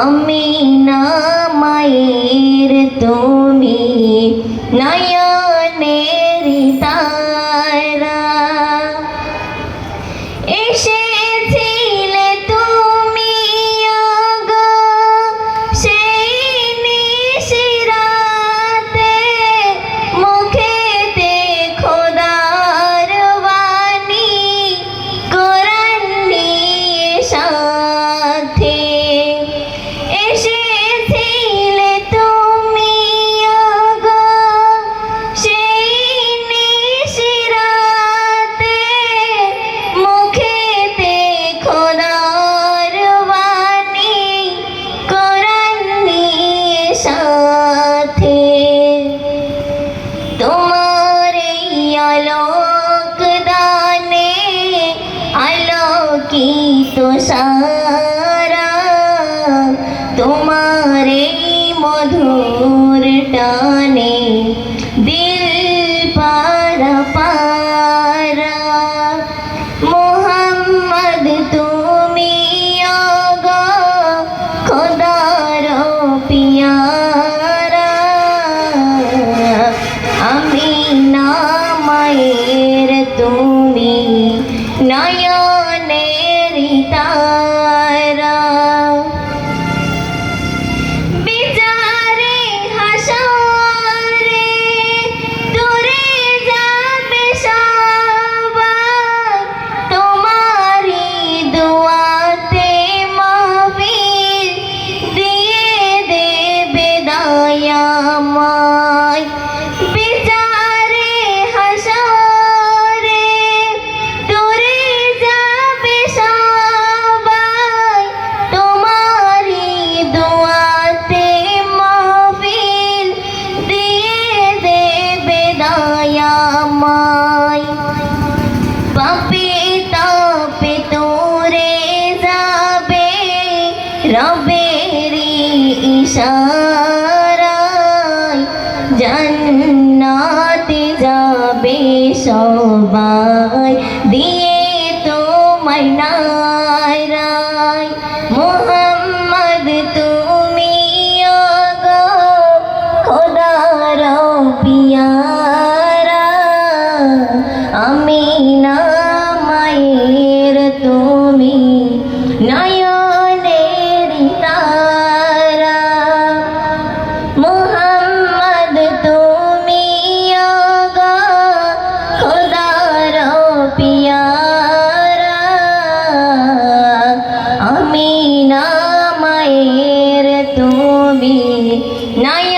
আমিনা মায়ের তুমি নয়নের তারা, এসেছিলে তুমি আগো সেই নিশিরাতে, মুখেতে খোদার বাণী কোরআন নিয়ে সাথে। এসেছিলে তুমি আগো সেই নিশিরাতে, মুখেতে খোদার বাণী কোরআন নিয়ে সাথে। তোমার এই আলোক দানে আলোকিত সারা, তোমার এই মধুর টানে দিল পারা পারা। মোহাম্মদ তুমি আগো খোদার পিয়ারা, আমিনা মায়ের তুমি নয়নের তারা। বিচারে হাসরে দূরে যাবে সবাই, তোমারি দুয়াতে মাহফিল দিয়ে দেবে দয়াময়। বিচারে হাসরে দূরে যাবে সবাই, তোমারি দুয়াতে মাহফিল দিয়ে দেবে দয়াময়। পাপে তাপে তোরে যাবে রবেরি ইশারায়, জান্নাতে যাবে সবাই দিয়ে তোমায় নারায়। মোহাম্মদ তুমি আগো খোদার পিয়ারা, আমিনা মায়ের তুমি নয়নের তারা। মোহাম্মদ তুমি আগো খোদার পিয়ারা, আমিনা মায়ের তুমি নয়নের